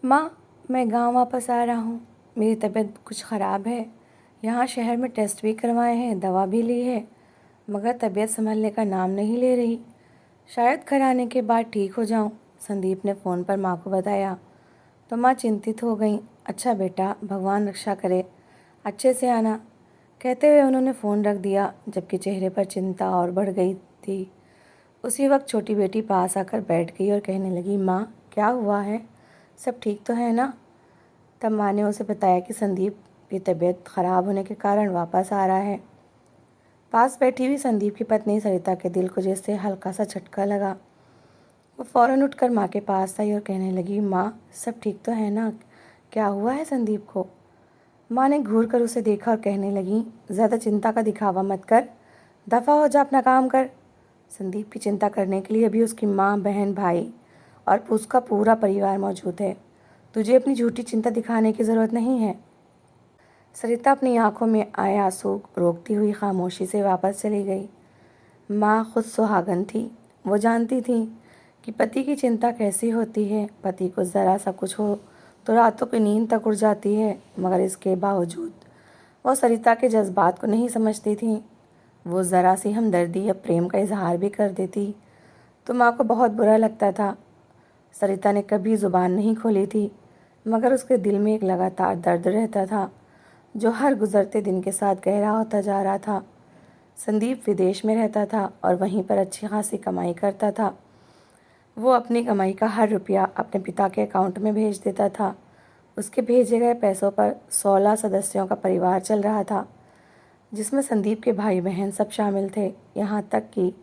माँ, मैं गांव वापस आ रहा हूँ। मेरी तबीयत कुछ ख़राब है। यहाँ शहर में टेस्ट भी करवाए हैं, दवा भी ली है, मगर तबीयत संभलने का नाम नहीं ले रही। शायद घर आने के बाद ठीक हो जाऊँ, संदीप ने फ़ोन पर माँ को बताया। तो माँ चिंतित हो गई। अच्छा बेटा, भगवान रक्षा करे, अच्छे से आना, कहते हुए उन्होंने फ़ोन रख दिया, जबकि चेहरे पर चिंता और बढ़ गई थी। उसी वक्त छोटी बेटी पास आकर बैठ गई और कहने लगी, माँ क्या हुआ है, सब ठीक तो है ना। तब माँ ने उसे बताया कि संदीप की तबीयत खराब होने के कारण वापस आ रहा है। पास बैठी हुई संदीप की पत्नी सरिता के दिल को जैसे हल्का सा झटका लगा। वो फौरन उठकर माँ के पास आई और कहने लगी, माँ सब ठीक तो है ना, क्या हुआ है संदीप को। माँ ने घूर कर उसे देखा और कहने लगी, ज़्यादा चिंता का दिखावा मत कर, दफ़ा हो जा, अपना काम कर। संदीप की चिंता करने के लिए अभी उसकी माँ, बहन, भाई और उसका पूरा परिवार मौजूद है। तुझे अपनी झूठी चिंता दिखाने की ज़रूरत नहीं है। सरिता अपनी आंखों में आए आंसू रोकती हुई खामोशी से वापस चली गई। माँ खुद सुहागन थी। वो जानती थी कि पति की चिंता कैसी होती है। पति को ज़रा सा कुछ हो तो रातों की नींद तक उड़ जाती है, मगर इसके बावजूद वो सरिता के जज्बात को नहीं समझती थी। वो ज़रा सी हमदर्दी या प्रेम का इजहार भी कर देती तो माँ को बहुत बुरा लगता था। सरिता ने कभी ज़ुबान नहीं खोली थी, मगर उसके दिल में एक लगातार दर्द रहता था, जो हर गुज़रते दिन के साथ गहरा होता जा रहा था। संदीप विदेश में रहता था और वहीं पर अच्छी खासी कमाई करता था। वो अपनी कमाई का हर रुपया अपने पिता के अकाउंट में भेज देता था। उसके भेजे गए पैसों पर 16 सदस्यों का परिवार चल रहा था, जिसमें संदीप के भाई बहन सब शामिल थे। यहाँ तक कि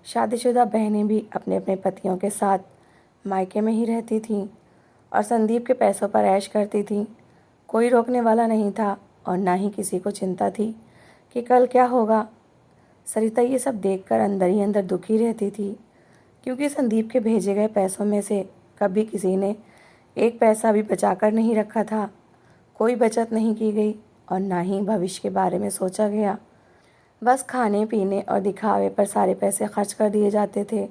शादीशुदा बहनें भी अपने अपने पतियों के साथ मायके में ही रहती थीं और संदीप के पैसों पर ऐश करती थीं। कोई रोकने वाला नहीं था और ना ही किसी को चिंता थी कि कल क्या होगा। सरिता ये सब देखकर अंदर ही अंदर दुखी रहती थी, क्योंकि संदीप के भेजे गए पैसों में से कभी किसी ने एक पैसा भी बचा कर नहीं रखा था। कोई बचत नहीं की गई और ना ही भविष्य के बारे में सोचा गया। बस खाने पीने और दिखावे पर सारे पैसे खर्च कर दिए जाते थे।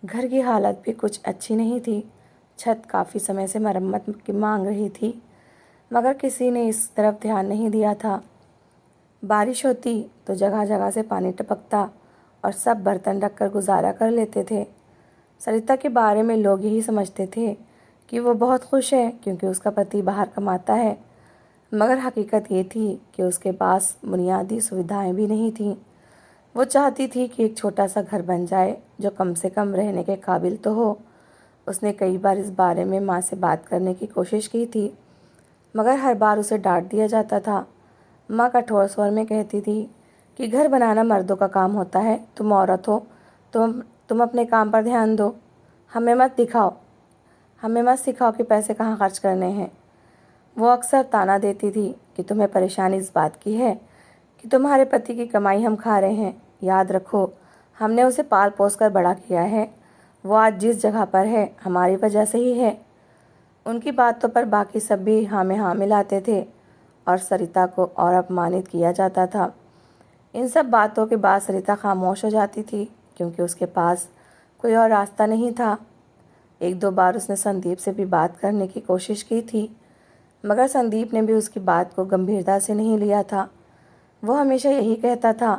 घर की हालत भी कुछ अच्छी नहीं थी। छत काफ़ी समय से मरम्मत की मांग रही थी, मगर किसी ने इस तरफ ध्यान नहीं दिया था। बारिश होती तो जगह जगह से पानी टपकता और सब बर्तन रखकर गुजारा कर लेते थे। सरिता के बारे में लोग यही समझते थे कि वो बहुत खुश है क्योंकि उसका पति बाहर कमाता है, मगर हकीकत ये थी कि उसके पास बुनियादी सुविधाएं भी नहीं थीं। वो चाहती थी कि एक छोटा सा घर बन जाए जो कम से कम रहने के काबिल तो हो। उसने कई बार इस बारे में माँ से बात करने की कोशिश की थी, मगर हर बार उसे डांट दिया जाता था। माँ कठोर स्वर में कहती थी कि घर बनाना मर्दों का काम होता है, तुम औरत हो, तुम अपने काम पर ध्यान दो, हमें मत सिखाओ कि पैसे कहाँ खर्च करने हैं। वो अक्सर ताना देती थी कि तुम्हें परेशानी इस बात की है कि तुम्हारे पति की कमाई हम खा रहे हैं। याद रखो, हमने उसे पाल पोस कर बड़ा किया है। वो आज जिस जगह पर है हमारी वजह से ही है। उनकी बातों पर बाकी सब भी हाँ में हाँ मिलाते थे और सरिता को और अपमानित किया जाता था। इन सब बातों के बाद सरिता खामोश हो जाती थी, क्योंकि उसके पास कोई और रास्ता नहीं था। एक दो बार उसने संदीप से भी बात करने की कोशिश की थी, मगर संदीप ने भी उसकी बात को गंभीरता से नहीं लिया था। वो हमेशा यही कहता था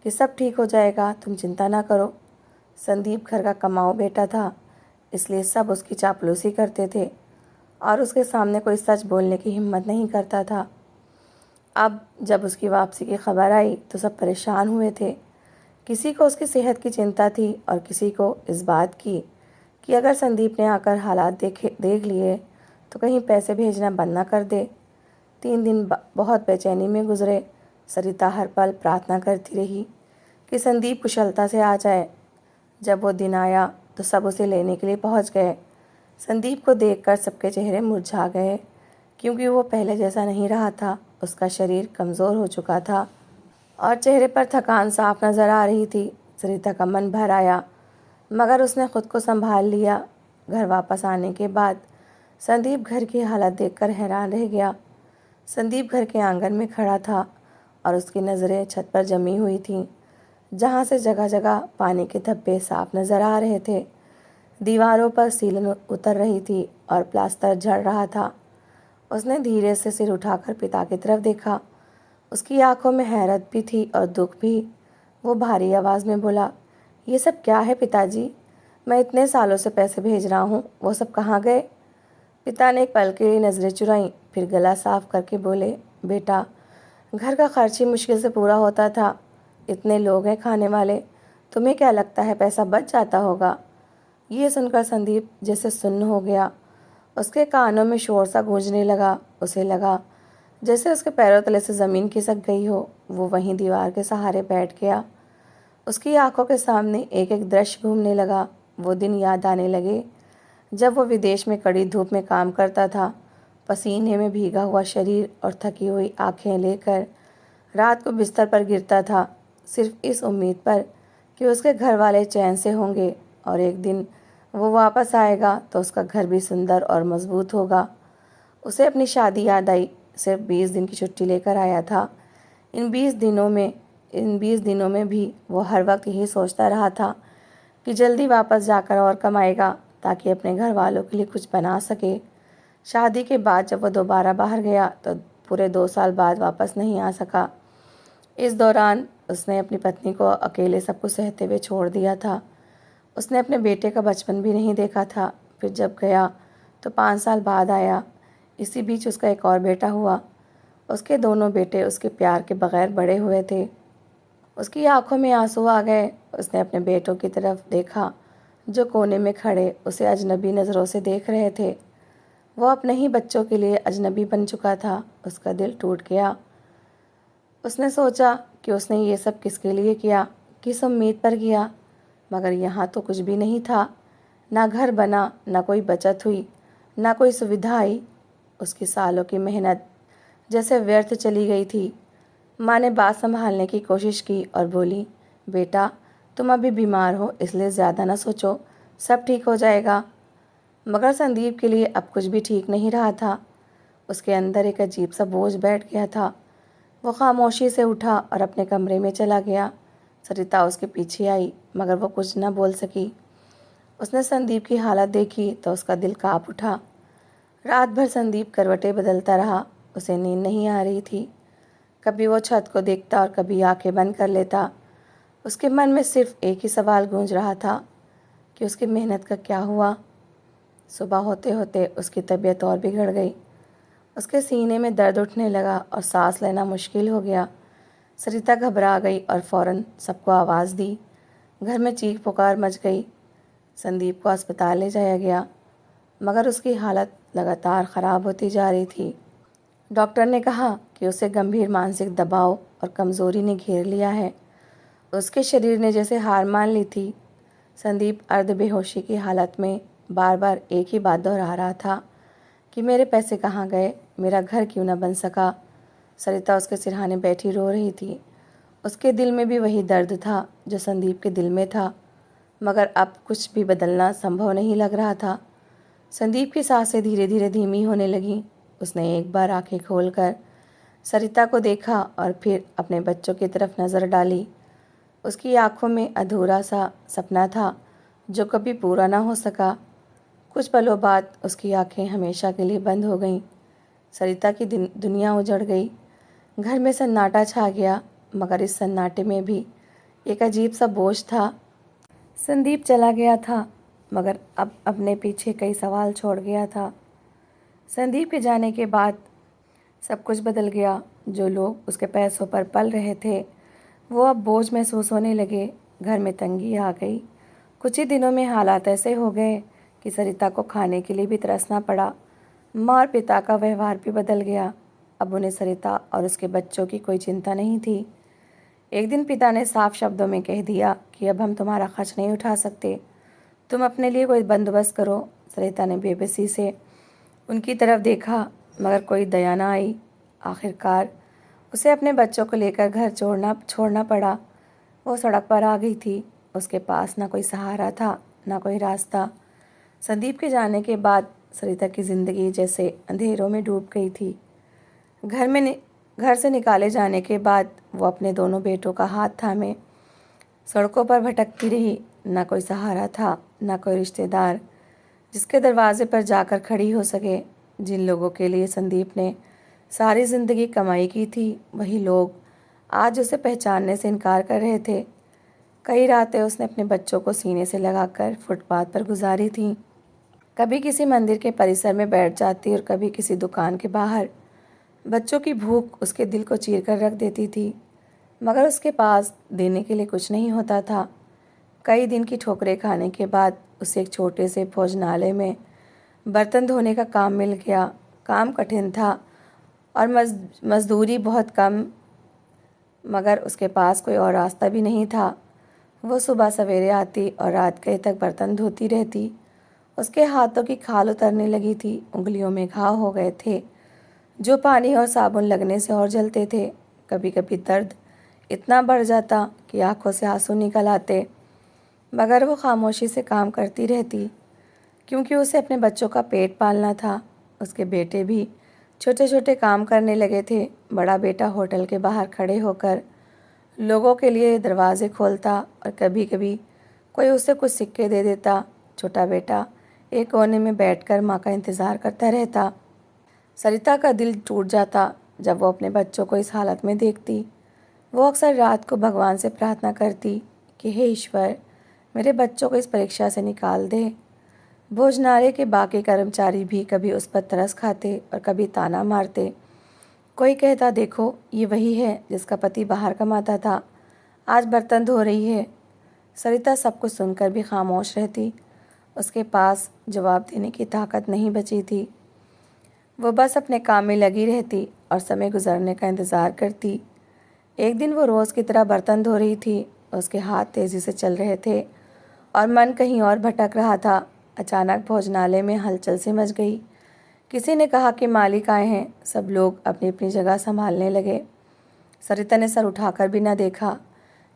कि सब ठीक हो जाएगा, तुम चिंता ना करो। संदीप घर का कमाऊ बेटा था, इसलिए सब उसकी चापलूसी करते थे और उसके सामने कोई सच बोलने की हिम्मत नहीं करता था। अब जब उसकी वापसी की खबर आई तो सब परेशान हुए थे। किसी को उसकी सेहत की चिंता थी और किसी को इस बात की कि अगर संदीप ने आकर हालात देख लिए तो कहीं पैसे भेजना बंद ना कर दे। 3 दिन बहुत बेचैनी में गुजरे। सरिता हर पल प्रार्थना करती रही कि संदीप कुशलता से आ जाए। जब वो दिन आया तो सब उसे लेने के लिए पहुंच गए। संदीप को देखकर सबके चेहरे मुरझा गए, क्योंकि वो पहले जैसा नहीं रहा था। उसका शरीर कमज़ोर हो चुका था और चेहरे पर थकान साफ नज़र आ रही थी। सरिता का मन भर आया, मगर उसने खुद को संभाल लिया। घर वापस आने के बाद संदीप घर की हालत देखकर हैरान रह गया। संदीप घर के आंगन में खड़ा था और उसकी नज़रें छत पर जमी हुई थीं, जहाँ से जगह जगह पानी के धब्बे साफ नज़र आ रहे थे। दीवारों पर सीलन उतर रही थी और प्लास्टर झड़ रहा था। उसने धीरे से सिर उठाकर पिता की तरफ देखा। उसकी आंखों में हैरत भी थी और दुख भी। वो भारी आवाज़ में बोला, ये सब क्या है पिताजी? मैं इतने सालों से पैसे भेज रहा हूँ, वो सब कहाँ गए? पिता ने एक पल के लिए नज़रें चुराईं, फिर गला साफ करके बोले, बेटा, घर का खर्च ही मुश्किल से पूरा होता था। इतने लोग हैं खाने वाले, तुम्हें क्या लगता है पैसा बच जाता होगा? ये सुनकर संदीप जैसे सुन्न हो गया। उसके कानों में शोर सा गूंजने लगा। उसे लगा जैसे उसके पैरों तले से ज़मीन खिसक गई हो। वो वहीं दीवार के सहारे बैठ गया। उसकी आंखों के सामने एक एक दृश्य घूमने लगा। वो दिन याद आने लगे जब वो विदेश में कड़ी धूप में काम करता था, पसीने में भीगा हुआ शरीर और थकी हुई आंखें लेकर रात को बिस्तर पर गिरता था, सिर्फ इस उम्मीद पर कि उसके घर वाले चैन से होंगे और एक दिन वो वापस आएगा तो उसका घर भी सुंदर और मजबूत होगा। उसे अपनी शादी याद आई। सिर्फ 20 दिन की छुट्टी लेकर आया था। इन 20 दिनों में भी वो हर वक्त यही सोचता रहा था कि जल्दी वापस जाकर और कमाएगा ताकि अपने घर वालों के लिए कुछ बना सके। शादी के बाद जब वो दोबारा बाहर गया तो पूरे 2 साल बाद वापस नहीं आ सका। इस दौरान उसने अपनी पत्नी को अकेले सब कुछ सहते हुए छोड़ दिया था। उसने अपने बेटे का बचपन भी नहीं देखा था। फिर जब गया तो 5 साल बाद आया। इसी बीच उसका एक और बेटा हुआ। उसके दोनों बेटे उसके प्यार के बगैर बड़े हुए थे। उसकी आंखों में आंसू आ गए। उसने अपने बेटों की तरफ देखा जो कोने में खड़े उसे अजनबी नज़रों से देख रहे थे। वो अपने ही बच्चों के लिए अजनबी बन चुका था। उसका दिल टूट गया। उसने सोचा कि उसने ये सब किसके लिए किया, किस उम्मीद पर किया, मगर यहाँ तो कुछ भी नहीं था। ना घर बना, ना कोई बचत हुई, ना कोई सुविधा आई। उसकी सालों की मेहनत जैसे व्यर्थ चली गई थी। माँ ने बात संभालने की कोशिश की और बोली, बेटा, तुम अभी बीमार हो इसलिए ज़्यादा ना सोचो, सब ठीक हो जाएगा। मगर संदीप के लिए अब कुछ भी ठीक नहीं रहा था। उसके अंदर एक अजीब सा बोझ बैठ गया था। वो खामोशी से उठा और अपने कमरे में चला गया। सरिता उसके पीछे आई मगर वो कुछ न बोल सकी। उसने संदीप की हालत देखी तो उसका दिल काँप उठा। रात भर संदीप करवटें बदलता रहा। उसे नींद नहीं आ रही थी। कभी वो छत को देखता और कभी आंखें बंद कर लेता। उसके मन में सिर्फ एक ही सवाल गूंज रहा था कि उसकी मेहनत का क्या हुआ। सुबह होते होते उसकी तबीयत और बिगड़ गई। उसके सीने में दर्द उठने लगा और सांस लेना मुश्किल हो गया। सरिता घबरा गई और फौरन सबको आवाज़ दी। घर में चीख पुकार मच गई। संदीप को अस्पताल ले जाया गया मगर उसकी हालत लगातार ख़राब होती जा रही थी। डॉक्टर ने कहा कि उसे गंभीर मानसिक दबाव और कमज़ोरी ने घेर लिया है। उसके शरीर ने जैसे हार मान ली थी। संदीप अर्ध बेहोशी की हालत में बार बार एक ही बात दोहरा रहा था कि मेरे पैसे कहाँ गए, मेरा घर क्यों न बन सका। सरिता उसके सिरहाने बैठी रो रही थी। उसके दिल में भी वही दर्द था जो संदीप के दिल में था, मगर अब कुछ भी बदलना संभव नहीं लग रहा था। संदीप की सांसें धीरे धीरे धीमी होने लगीं। उसने एक बार आंखें खोलकर सरिता को देखा और फिर अपने बच्चों की तरफ नज़र डाली। उसकी आंखों में अधूरा सा सपना था जो कभी पूरा ना हो सका। कुछ पलों बाद उसकी आंखें हमेशा के लिए बंद हो गईं। सरिता की दुनिया उजड़ गई। घर में सन्नाटा छा गया, मगर इस सन्नाटे में भी एक अजीब सा बोझ था। संदीप चला गया था मगर अब अपने पीछे कई सवाल छोड़ गया था। संदीप के जाने के बाद सब कुछ बदल गया। जो लोग उसके पैसों पर पल रहे थे वो अब बोझ महसूस होने लगे। घर में तंगी आ गई। कुछ ही दिनों में हालात ऐसे हो गए कि सरिता को खाने के लिए भी तरसना पड़ा। माँ और पिता का व्यवहार भी बदल गया। अब उन्हें सरिता और उसके बच्चों की कोई चिंता नहीं थी। एक दिन पिता ने साफ शब्दों में कह दिया कि अब हम तुम्हारा खर्च नहीं उठा सकते, तुम अपने लिए कोई बंदोबस्त करो। सरिता ने बेबसी से उनकी तरफ देखा मगर कोई दया न आई। आखिरकार उसे अपने बच्चों को लेकर घर छोड़ना पड़ा। वो सड़क पर आ गई थी। उसके पास ना कोई सहारा था, ना कोई रास्ता। संदीप के जाने के बाद सरिता की ज़िंदगी जैसे अंधेरों में डूब गई थी। घर से निकाले जाने के बाद वो अपने दोनों बेटों का हाथ थामे सड़कों पर भटकती रही। ना कोई सहारा था, ना कोई रिश्तेदार जिसके दरवाजे पर जाकर खड़ी हो सके। जिन लोगों के लिए संदीप ने सारी ज़िंदगी कमाई की थी, वही लोग आज उसे पहचानने से इनकार कर रहे थे। कई रातें उसने अपने बच्चों को सीने से लगाकर फुटपाथ पर गुजारी थीं। कभी किसी मंदिर के परिसर में बैठ जाती और कभी किसी दुकान के बाहर। बच्चों की भूख उसके दिल को चीर कर रख देती थी, मगर उसके पास देने के लिए कुछ नहीं होता था। कई दिन की ठोकरें खाने के बाद उसे एक छोटे से भोजनालय में बर्तन धोने का काम मिल गया। काम कठिन था और मजदूरी बहुत कम, मगर उसके पास कोई और रास्ता भी नहीं था। वो सुबह सवेरे आती और रात गए तक बर्तन धोती रहती। उसके हाथों की खाल उतरने लगी थी, उंगलियों में घाव हो गए थे जो पानी और साबुन लगने से और जलते थे। कभी कभी दर्द इतना बढ़ जाता कि आंखों से आंसू निकल आते, मगर वो खामोशी से काम करती रहती, क्योंकि उसे अपने बच्चों का पेट पालना था। उसके बेटे भी छोटे छोटे काम करने लगे थे। बड़ा बेटा होटल के बाहर खड़े होकर लोगों के लिए दरवाजे खोलता और कभी कभी कोई उसे कुछ सिक्के दे देता। छोटा बेटा एक कोने में बैठकर माँ का इंतज़ार करता रहता। सरिता का दिल टूट जाता जब वो अपने बच्चों को इस हालत में देखती। वो अक्सर रात को भगवान से प्रार्थना करती कि हे ईश्वर, मेरे बच्चों को इस परीक्षा से निकाल दे। भोजनालय के बाकी कर्मचारी भी कभी उस पर तरस खाते और कभी ताना मारते। कोई कहता, देखो ये वही है जिसका पति बाहर कमाता था, आज बर्तन धो रही है। सरिता सब कुछ सुनकर भी खामोश रहती। उसके पास जवाब देने की ताकत नहीं बची थी। वो बस अपने काम में लगी रहती और समय गुजरने का इंतज़ार करती। एक दिन वो रोज़ की तरह बर्तन धो रही थी। उसके हाथ तेज़ी से चल रहे थे और मन कहीं और भटक रहा था। अचानक भोजनालय में हलचल सी मच गई। किसी ने कहा कि मालिक आए हैं। सब लोग अपनी अपनी जगह संभालने लगे। सरिता ने सर उठाकर भी न देखा,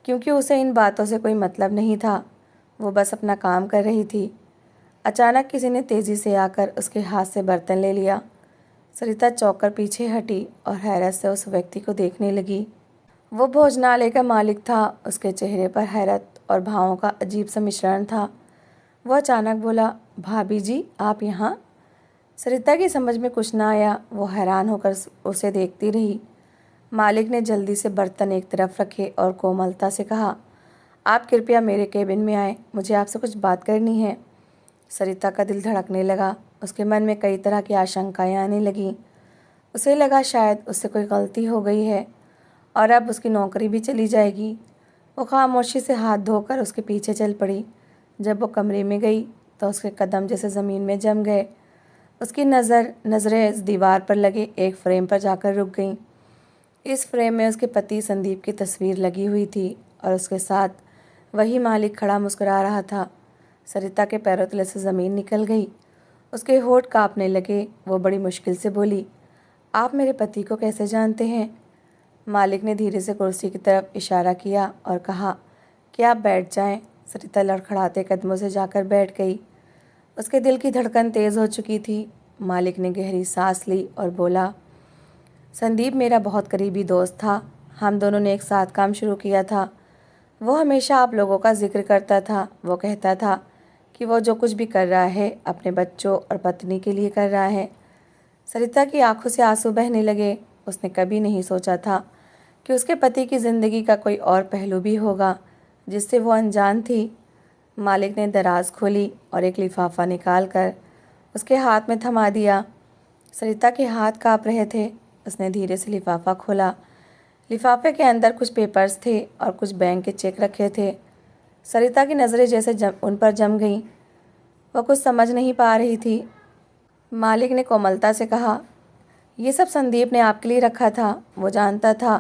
क्योंकि उसे इन बातों से कोई मतलब नहीं था। वो बस अपना काम कर रही थी। अचानक किसी ने तेज़ी से आकर उसके हाथ से बर्तन ले लिया। सरिता चौंक कर पीछे हटी और हैरत से उस व्यक्ति को देखने लगी। वो भोजनालय का मालिक था। उसके चेहरे पर हैरत और भावों का अजीब सा मिश्रण था। वह अचानक बोला, भाभी जी आप यहाँ? सरिता की समझ में कुछ ना आया। वो हैरान होकर उसे देखती रही। मालिक ने जल्दी से बर्तन एक तरफ रखे और कोमलता से कहा, आप कृपया मेरे केबिन में आए, मुझे आपसे कुछ बात करनी है। सरिता का दिल धड़कने लगा। उसके मन में कई तरह की आशंकाएं आने लगीं। उसे लगा शायद उससे कोई गलती हो गई है और अब उसकी नौकरी भी चली जाएगी। वो खामोशी से हाथ धोकर उसके पीछे चल पड़ी। जब वो कमरे में गई तो उसके कदम जैसे ज़मीन में जम गए। उसकी नज़रें इस दीवार पर लगे एक फ्रेम पर जाकर रुक गईं। इस फ्रेम में उसके पति संदीप की तस्वीर लगी हुई थी और उसके साथ वही मालिक खड़ा मुस्कुरा रहा था। सरिता के पैरों तले से ज़मीन निकल गई। उसके होंठ कांपने लगे। वो बड़ी मुश्किल से बोली, आप मेरे पति को कैसे जानते हैं? मालिक ने धीरे से कुर्सी की तरफ इशारा किया और कहा कि आप बैठ जाएं। सरिता लड़खड़ाते कदमों से जाकर बैठ गई। उसके दिल की धड़कन तेज़ हो चुकी थी। मालिक ने गहरी सांस ली और बोला, संदीप मेरा बहुत करीबी दोस्त था। हम दोनों ने एक साथ काम शुरू किया था। वो हमेशा आप लोगों का जिक्र करता था। वो कहता था कि वो जो कुछ भी कर रहा है अपने बच्चों और पत्नी के लिए कर रहा है। सरिता की आंखों से आंसू बहने लगे। उसने कभी नहीं सोचा था कि उसके पति की ज़िंदगी का कोई और पहलू भी होगा जिससे वो अनजान थी। मालिक ने दराज खोली और एक लिफाफा निकाल कर उसके हाथ में थमा दिया। सरिता के हाथ काँप रहे थे। उसने धीरे से लिफाफा खोला। लिफाफे के अंदर कुछ पेपर्स थे और कुछ बैंक के चेक रखे थे। सरिता की नज़रें जैसे उन पर जम गईं। वह कुछ समझ नहीं पा रही थी। मालिक ने कोमलता से कहा, ये सब संदीप ने आपके लिए रखा था। वो जानता था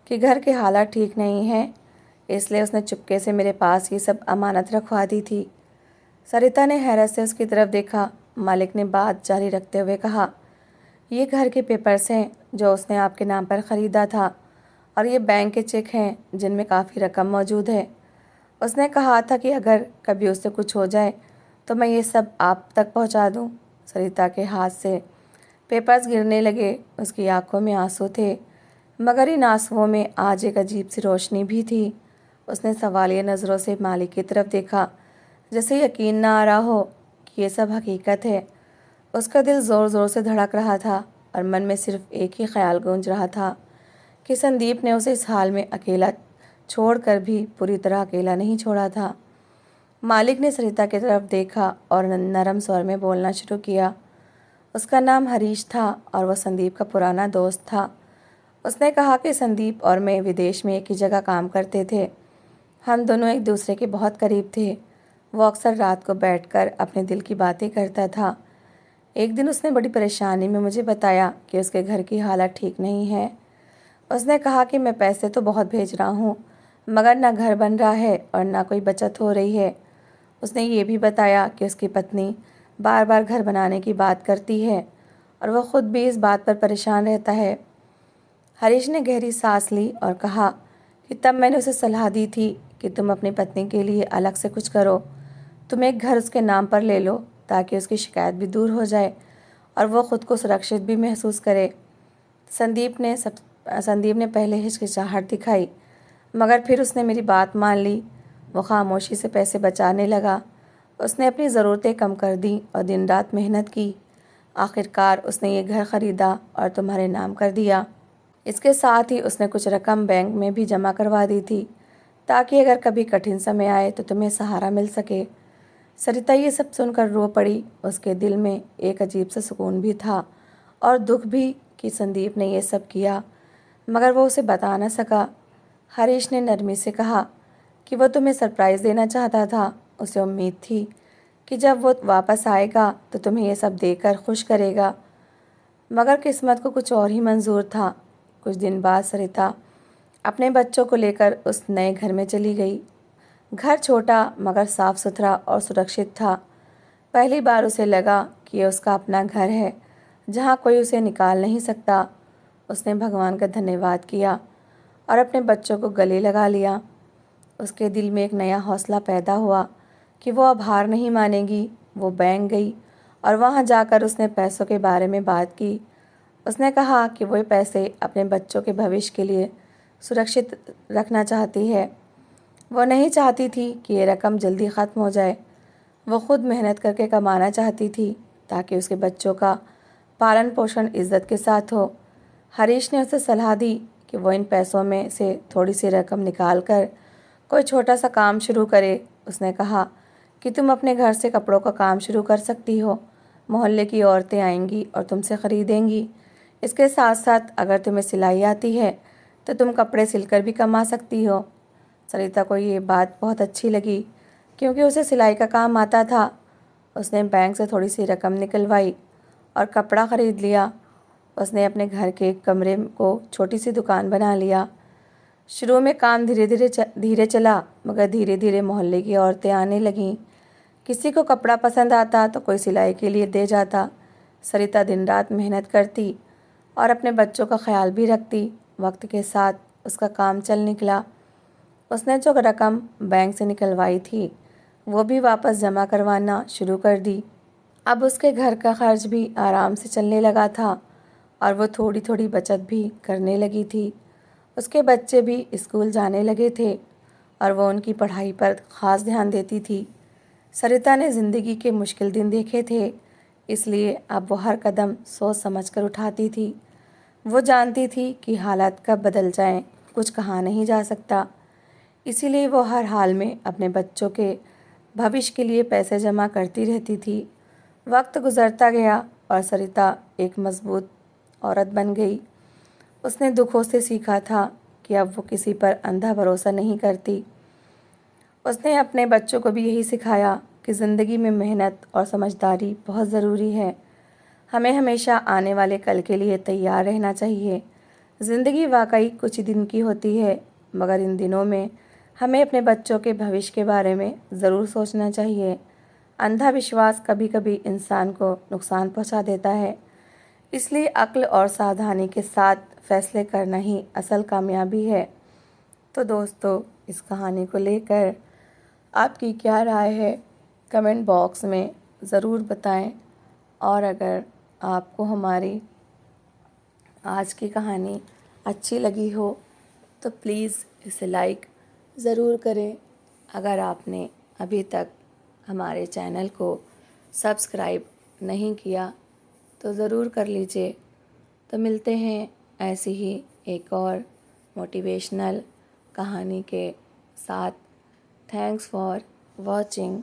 कि घर के हालात ठीक नहीं हैं, इसलिए उसने चुपके से मेरे पास ये सब अमानत रखवा दी थी। सरिता ने हैरत से उसकी तरफ देखा। मालिक ने बात जारी रखते हुए कहा, ये घर के पेपर्स हैं जो उसने आपके नाम पर ख़रीदा था और ये बैंक के चेक हैं जिनमें काफ़ी रकम मौजूद है। उसने कहा था कि अगर कभी उससे कुछ हो जाए तो मैं ये सब आप तक पहुंचा दूं। सरिता के हाथ से पेपर्स गिरने लगे। उसकी आंखों में आंसू थे, मगर इन आंसुओं में आज एक अजीब सी रोशनी भी थी। उसने सवालिया नज़रों से मालिक की तरफ देखा, जैसे यकीन ना आ रहा हो कि ये सब हकीकत है। उसका दिल ज़ोर ज़ोर से धड़क रहा था और मन में सिर्फ एक ही ख्याल गूंज रहा था कि संदीप ने उसे इस हाल में अकेला छोड़कर भी पूरी तरह अकेला नहीं छोड़ा था। मालिक ने सरिता की तरफ देखा और नरम स्वर में बोलना शुरू किया। उसका नाम हरीश था और वह संदीप का पुराना दोस्त था। उसने कहा कि संदीप और मैं विदेश में एक ही जगह काम करते थे। हम दोनों एक दूसरे के बहुत करीब थे। वो अक्सर रात को बैठकर अपने दिल की बातें करता था। एक दिन उसने बड़ी परेशानी में मुझे बताया कि उसके घर की हालत ठीक नहीं है। उसने कहा कि मैं पैसे तो बहुत भेज रहा हूँ, मगर ना घर बन रहा है और ना कोई बचत हो रही है। उसने ये भी बताया कि उसकी पत्नी बार बार घर बनाने की बात करती है और वह खुद भी इस बात पर परेशान रहता है। हरीश ने गहरी सांस ली और कहा कि तब मैंने उसे सलाह दी थी कि तुम अपनी पत्नी के लिए अलग से कुछ करो। तुम एक घर उसके नाम पर ले लो ताकि उसकी शिकायत भी दूर हो जाए और वो खुद को सुरक्षित भी महसूस करे। संदीप ने पहले हिचकिचाहट दिखाई, मगर फिर उसने मेरी बात मान ली। वो खामोशी से पैसे बचाने लगा। उसने अपनी ज़रूरतें कम कर दी और दिन रात मेहनत की। आखिरकार उसने ये घर ख़रीदा और तुम्हारे नाम कर दिया। इसके साथ ही उसने कुछ रकम बैंक में भी जमा करवा दी थी ताकि अगर कभी कठिन समय आए तो तुम्हें सहारा मिल सके। सरिता ये सब सुनकर रो पड़ी। उसके दिल में एक अजीब सा सुकून भी था और दुख भी कि संदीप ने ये सब किया, मगर वो उसे बता न सका। हरीश ने नरमी से कहा कि वो तुम्हें सरप्राइज़ देना चाहता था। उसे उम्मीद थी कि जब वो वापस आएगा तो तुम्हें ये सब देकर खुश करेगा, मगर किस्मत को कुछ और ही मंजूर था। कुछ दिन बाद सरिता अपने बच्चों को लेकर उस नए घर में चली गई। घर छोटा मगर साफ सुथरा और सुरक्षित था। पहली बार उसे लगा कि ये उसका अपना घर है जहाँ कोई उसे निकाल नहीं सकता। उसने भगवान का धन्यवाद किया और अपने बच्चों को गले लगा लिया। उसके दिल में एक नया हौसला पैदा हुआ कि वो अब हार नहीं मानेगी। वो बैंक गई और वहाँ जाकर उसने पैसों के बारे में बात की। उसने कहा कि वो पैसे अपने बच्चों के भविष्य के लिए सुरक्षित रखना चाहती है। वो नहीं चाहती थी कि ये रकम जल्दी ख़त्म हो जाए। वो खुद मेहनत करके कमाना चाहती थी ताकि उसके बच्चों का पालन पोषण इज्जत के साथ हो। हरीश ने उसे सलाह दी कि वो इन पैसों में से थोड़ी सी रकम निकाल कर कोई छोटा सा काम शुरू करे। उसने कहा कि तुम अपने घर से कपड़ों का काम शुरू कर सकती हो। मोहल्ले की औरतें आएंगी और तुमसे ख़रीदेंगी। इसके साथ साथ अगर तुम्हें सिलाई आती है तो तुम कपड़े सिलकर भी कमा सकती हो। सरिता को ये बात बहुत अच्छी लगी क्योंकि उसे सिलाई का काम आता था। उसने बैंक से थोड़ी सी रकम निकलवाई और कपड़ा ख़रीद लिया। उसने अपने घर के एक कमरे को छोटी सी दुकान बना लिया। शुरू में काम धीरे चला, मगर धीरे धीरे मोहल्ले की औरतें आने लगीं। किसी को कपड़ा पसंद आता तो कोई सिलाई के लिए दे जाता। सरिता दिन रात मेहनत करती और अपने बच्चों का ख्याल भी रखती। वक्त के साथ उसका काम चल निकला। उसने जो रकम बैंक से निकलवाई थी वो भी वापस जमा करवाना शुरू कर दी। अब उसके घर का खर्च भी आराम से चलने लगा था और वो थोड़ी थोड़ी बचत भी करने लगी थी। उसके बच्चे भी स्कूल जाने लगे थे और वो उनकी पढ़ाई पर ख़ास ध्यान देती थी। सरिता ने ज़िंदगी के मुश्किल दिन देखे थे, इसलिए अब वो हर कदम सोच समझ कर उठाती थी। वो जानती थी कि हालात कब बदल जाएं, कुछ कहा नहीं जा सकता। इसीलिए वो हर हाल में अपने बच्चों के भविष्य के लिए पैसे जमा करती रहती थी। वक्त गुजरता गया और सरिता एक मजबूत औरत बन गई। उसने दुखों से सीखा था कि अब वो किसी पर अंधा भरोसा नहीं करती। उसने अपने बच्चों को भी यही सिखाया कि ज़िंदगी में मेहनत और समझदारी बहुत ज़रूरी है। हमें हमेशा आने वाले कल के लिए तैयार रहना चाहिए। ज़िंदगी वाकई कुछ ही दिन की होती है, मगर इन दिनों में हमें अपने बच्चों के भविष्य के बारे में ज़रूर सोचना चाहिए। अंधा विश्वास कभी कभी इंसान को नुकसान पहुंचा देता है, इसलिए अक्ल और सावधानी के साथ फैसले करना ही असल कामयाबी है। तो दोस्तों, इस कहानी को लेकर आपकी क्या राय है, कमेंट बॉक्स में ज़रूर बताएं। और अगर आपको हमारी आज की कहानी अच्छी लगी हो तो प्लीज़ इसे लाइक ज़रूर करें। अगर आपने अभी तक हमारे चैनल को सब्सक्राइब नहीं किया तो ज़रूर कर लीजिए। तो मिलते हैं ऐसी ही एक और मोटिवेशनल कहानी के साथ। Thanks for watching.